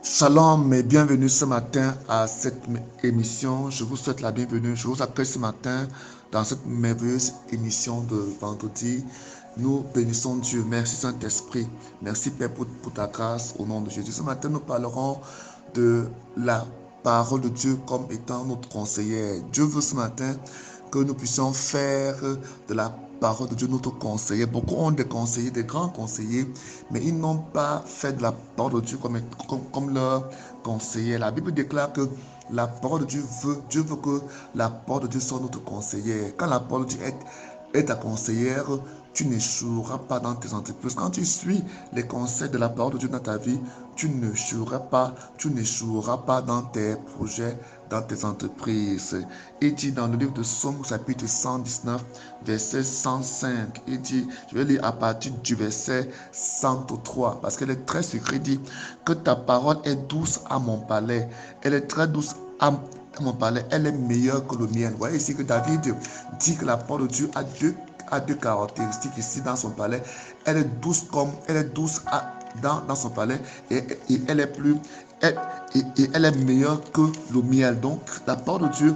Shalom et bienvenue ce matin à cette émission. Je vous souhaite la bienvenue. Je vous accueille ce matin dans cette merveilleuse émission de vendredi. Nous bénissons Dieu. Merci Saint-Esprit. Merci Père pour ta grâce au nom de Jésus. Ce matin, nous parlerons de la parole de Dieu comme étant notre conseillère. Dieu veut ce matin que nous puissions faire de la parole de Dieu notre conseiller. Beaucoup ont des conseillers, des grands conseillers, mais ils n'ont pas fait de la parole de Dieu comme leur conseiller. La Bible déclare que la parole de Dieu veut que la parole de Dieu soit notre conseillère. Quand la parole de Dieu est ta conseillère, tu n'échoueras pas dans tes entreprises. Quand tu suis les conseils de la parole de Dieu dans ta vie, tu n'échoueras pas dans tes projets, dans tes entreprises. Il dit dans le livre de Psaume chapitre 119, verset 105, il dit, je vais lire à partir du verset 103, parce qu'elle est très secrète, il dit que ta parole est douce à mon palais, elle est très douce à mon palais, elle est meilleure que le mien. Vous voyez ici que David dit que la parole de Dieu a deux caractéristiques ici dans son palais. Elle est douce dans son palais et elle est elle est meilleure que le miel. Donc la parole de Dieu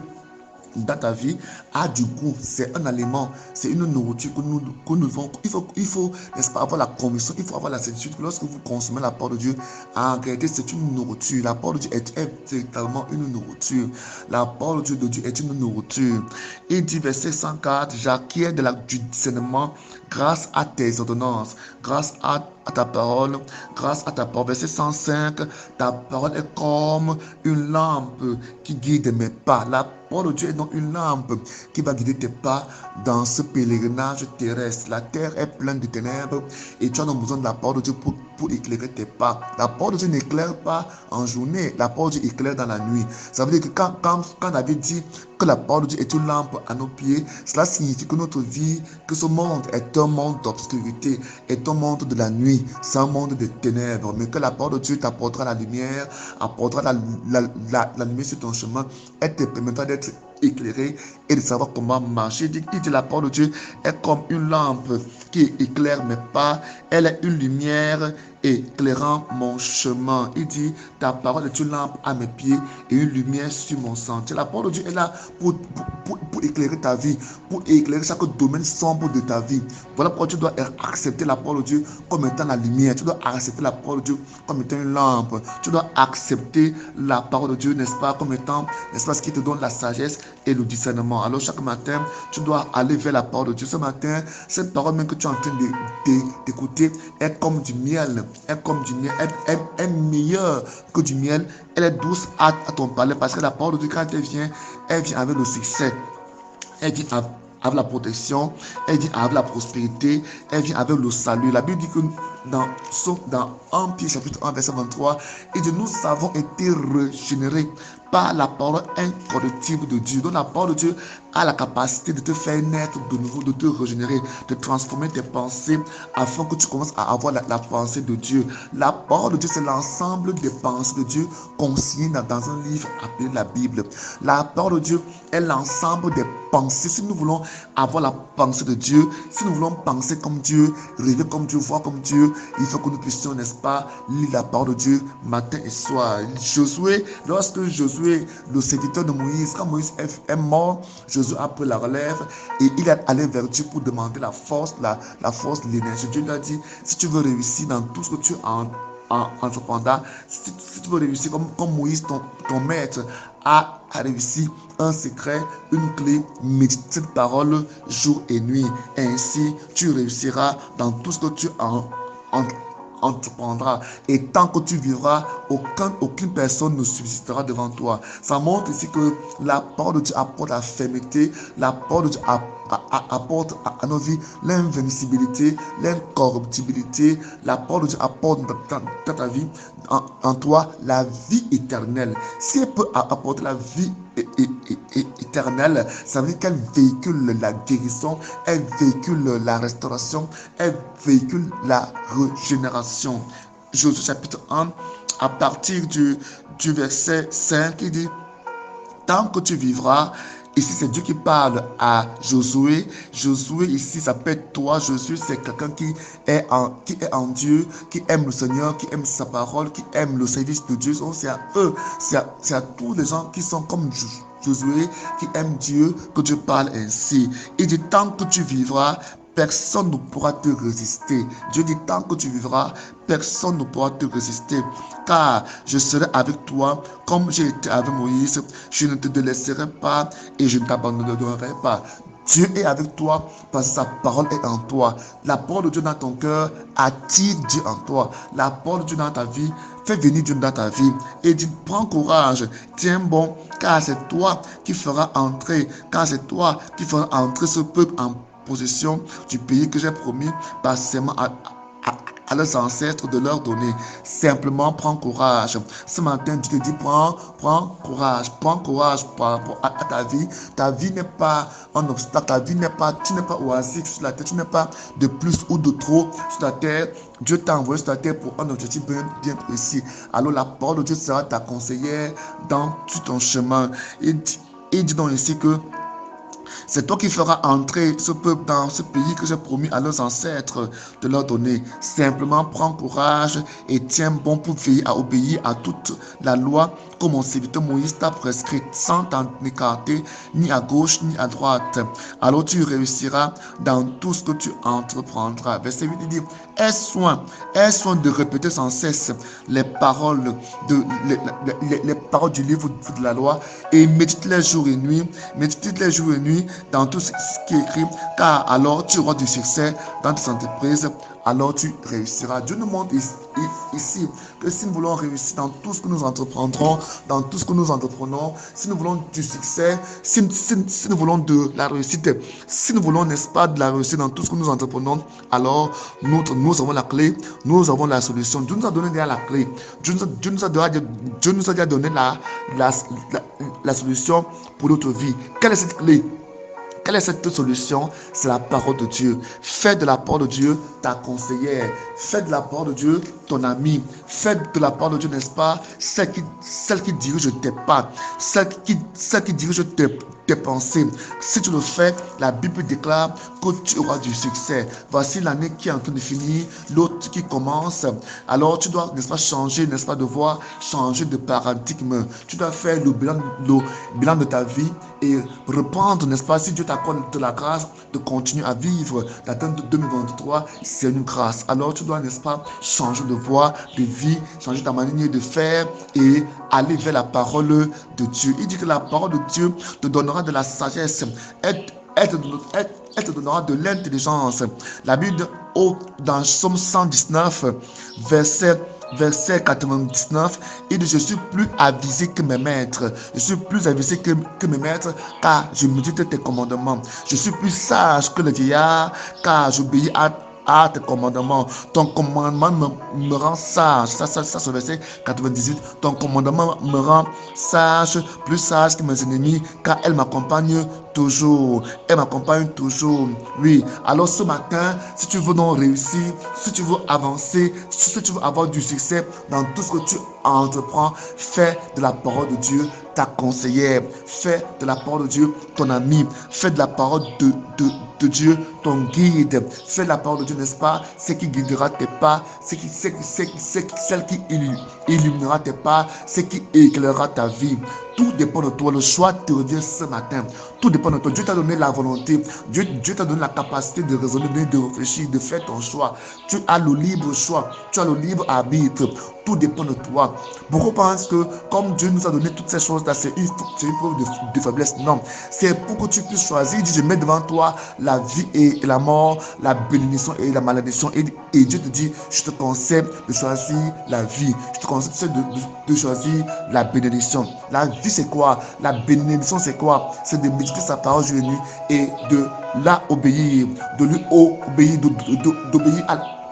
dans ta vie a du goût, c'est un aliment, c'est une nourriture que nous devons, il faut n'est-ce pas, avoir la conviction, il faut avoir la certitude que lorsque vous consommez la parole de Dieu, en réalité c'est une nourriture. La parole de Dieu est véritablement une nourriture. La parole de Dieu est une nourriture. Il dit verset 104, j'acquiers du discernement grâce à tes ordonnances, grâce à ta parole, grâce à ta parole. Verset 105, ta parole est comme une lampe qui guide mes pas. La parole de Dieu est donc une lampe qui va guider tes pas dans ce pèlerinage terrestre. La terre est pleine de ténèbres et tu as donc besoin de la parole de Dieu pour éclairer tes pas. La parole de Dieu n'éclaire pas en journée, la parole de Dieu éclaire dans la nuit. Ça veut dire que quand David dit que la parole de Dieu est une lampe à nos pieds, cela signifie que notre vie, que ce monde est un monde d'obscurité, est un monde de la nuit, c'est un monde de ténèbres, mais que la parole de Dieu t'apportera la lumière, apportera la lumière sur ton chemin, et te permettra d'être éclairé et de savoir comment marcher. Il dit la parole de Dieu est comme une lampe qui éclaire mes pas, elle est une lumière éclairant mon chemin. Il dit ta parole est une lampe à mes pieds et une lumière sur mon sentier. La parole de Dieu est là pour éclairer ta vie, pour éclairer chaque domaine sombre de ta vie. Voilà pourquoi tu dois accepter la parole de Dieu comme étant la lumière. Tu dois accepter la parole de Dieu comme étant une lampe. Tu dois accepter la parole de Dieu, n'est-ce pas, comme étant, n'est-ce pas, ce qui te donne la sagesse et le discernement. Alors chaque matin, tu dois aller vers la parole de Dieu. Ce matin, cette parole même que tu es en train d'écouter est comme du miel. Est comme du miel. Est meilleure que du miel. Elle est douce à ton palais parce que la parole de Dieu, quand elle vient avec le succès. Elle vient avec la protection, elle vient avec la prospérité, elle vient avec le salut. La Bible dit que dans 1 Pierre chapitre 1 verset 23, il dit nous avons été régénérés par la parole incorruptible de Dieu. Donc la parole de Dieu a la capacité de te faire naître de nouveau, de te régénérer, de transformer tes pensées afin que tu commences à avoir la pensée de Dieu. La parole de Dieu, c'est l'ensemble des pensées de Dieu consignées dans un livre appelé la Bible. La parole de Dieu est l'ensemble des pensées. Si nous voulons avoir la pensée de Dieu, si nous voulons penser comme Dieu, rêver comme Dieu, voir comme Dieu, il faut que nous puissions, n'est-ce pas, lire la parole de Dieu matin et soir. Lorsque Josué, le serviteur de Moïse, quand Moïse est mort, Josué a pris la relève et il est allé vers Dieu pour demander la force, l'énergie. Dieu lui a dit, si tu veux réussir dans tout ce que tu entreprendras, si tu veux réussir comme Moïse, ton maître, a réussi, un secret, une clé, médite cette parole jour et nuit. Ainsi, tu réussiras dans tout ce que tu entreprendras. Et tant que tu vivras, aucune personne ne subsistera devant toi. Ça montre ici que la parole de Dieu apporte la fermeté, la parole de Dieu apporte à nos vies l'invincibilité, l'incorruptibilité. La parole de Dieu apporte dans ta vie, en toi, la vie éternelle. Si elle peut apporter la vie éternelle, ça veut dire qu'elle véhicule la guérison, elle véhicule la restauration, elle véhicule la régénération. Josué chapitre 1, à partir du verset 5, il dit tant que tu vivras Ici, c'est Dieu qui parle à Josué. Josué, ici, ça peut être toi. Josué, c'est quelqu'un qui est en Dieu, qui aime le Seigneur, qui aime sa parole, qui aime le service de Dieu. Donc, c'est à eux, c'est à tous les gens qui sont comme Josué, qui aiment Dieu, que Dieu parle ainsi. Il dit, tant que tu vivras, personne ne pourra te résister. Dieu dit, tant que tu vivras, personne ne pourra te résister. Car je serai avec toi comme j'ai été avec Moïse. Je ne te délaisserai pas et je ne t'abandonnerai pas. Dieu est avec toi parce que sa parole est en toi. La parole de Dieu dans ton cœur attire Dieu en toi. La parole de Dieu dans ta vie fait venir Dieu dans ta vie. Et dis, prends courage, tiens bon, car c'est toi qui feras entrer, car c'est toi qui feras entrer ce peuple en possession du pays que j'ai promis passément à leurs ancêtres de leur donner. Simplement, prends courage. Ce matin, Dieu te dit, prends courage par rapport à ta vie. Ta vie n'est pas un obstacle, tu n'es pas oisive sur la terre, tu n'es pas de plus ou de trop sur la terre. Dieu t'a envoyé sur la terre pour un objectif bien précis. Alors la parole de Dieu sera ta conseillère dans tout ton chemin. Il dit donc ici que c'est toi qui feras entrer ce peuple dans ce pays que j'ai promis à leurs ancêtres de leur donner. Simplement prends courage et tiens bon pour veiller à obéir à toute la loi que mon serviteur Moïse t'a prescrite, sans t'en écarter ni à gauche ni à droite. Alors tu réussiras dans tout ce que tu entreprendras. Verset 8 dit, aie soin de répéter sans cesse les paroles, les paroles du livre de la loi et médite les jours et nuits, dans tout ce qui est écrit, car alors tu auras du succès dans tes entreprises, alors tu réussiras. Dieu nous montre ici que si nous voulons réussir dans tout ce que nous entreprendrons, dans tout ce que nous entreprenons, si nous voulons du succès, si nous voulons de la réussite, si nous voulons, n'est-ce pas, de la réussite dans tout ce que nous entreprenons, alors nous avons la clé, nous avons la solution. Dieu nous a donné déjà la clé. Dieu nous a déjà donné la solution pour notre vie. Quelle est cette clé? Quelle est cette solution? C'est la parole de Dieu. Fais de la parole de Dieu ta conseillère. Fais de la parole de Dieu ton ami. Fais de la parole de Dieu, n'est-ce pas, celle qui dirige tes pas, celle qui dirige tes pensées. Si tu le fais, la Bible déclare que tu auras du succès. Voici l'année qui est en train de finir, l'autre qui commence. Alors tu dois, n'est-ce pas, changer, n'est-ce pas, de voie, changer de paradigme. Tu dois faire le bilan de ta vie et reprendre, n'est-ce pas, si Dieu t'accorde de la grâce de continuer à vivre, d'atteindre 2023, c'est une grâce. Alors tu dois, n'est-ce pas, changer de voie, de vie, changer ta manière de faire et aller vers la parole de Dieu. Il dit que la parole de Dieu te donnera de la sagesse, elle te donnera de l'intelligence. La Bible, dans Somme 119, verset 99, il dit, je suis plus avisé que mes maîtres. Je suis plus avisé que mes maîtres, car je médite tes commandements. Je suis plus sage que le vieillard, car j'obéis à tes commandements. Ton commandement me rend sage. Ça c'est le verset 98. Ton commandement me rend sage, plus sage que mes ennemis, car elle m'accompagne toujours. Elle m'accompagne toujours. Oui. Alors ce matin, si tu veux donc réussir, si tu veux avancer, si tu veux avoir du succès dans tout ce que tu entreprends, fais de la parole de Dieu ta conseillère. Fais de la parole de Dieu ton ami. Fais de la parole de Dieu ton guide. Fais de la parole de Dieu, n'est-ce pas, ce qui guidera tes pas, celle qui illuminera tes pas, ce qui éclairera ta vie. Tout dépend de toi. Le choix te revient ce matin. Tout dépend de toi. Dieu t'a donné la volonté. Dieu t'a donné la capacité de raisonner, de réfléchir, de faire ton choix. Tu as le libre choix. Tu as le libre arbitre. Tout dépend de toi. Beaucoup pensent que comme Dieu nous a donné toutes ces choses-là, c'est une preuve de faiblesse. Non. C'est pour que tu puisses choisir. Il dit, je mets devant toi la vie et la mort, la bénédiction et la malédiction. Et Dieu te dit, je te conseille de choisir la vie. Je te conseille de choisir la bénédiction. La vie, c'est quoi? La bénédiction, c'est quoi? C'est de méditer sa parole jour et nuit et de la obéir, de lui obéir, d'obéir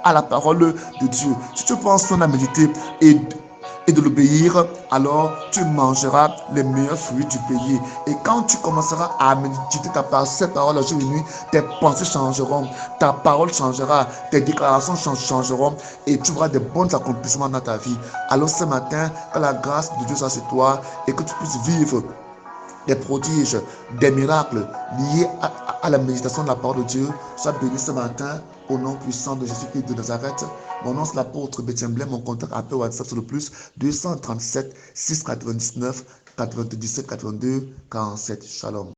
à la parole de Dieu. Si tu penses qu'on a médité et de l'obéir, alors tu mangeras les meilleurs fruits du pays. Et quand tu commenceras à méditer cette parole jour et nuit, tes pensées changeront, ta parole changera, tes déclarations changeront et tu auras des bons accomplissements dans ta vie. Alors ce matin, que la grâce de Dieu soit sur toi et que tu puisses vivre des prodiges, des miracles liés à la méditation de la parole de Dieu. Sois béni ce matin au nom puissant de Jésus-Christ de Nazareth. Mon nom c'est l'apôtre Bétiemblé. Mon contact appel WhatsApp sur le plus 237 699 97 82 47. Shalom.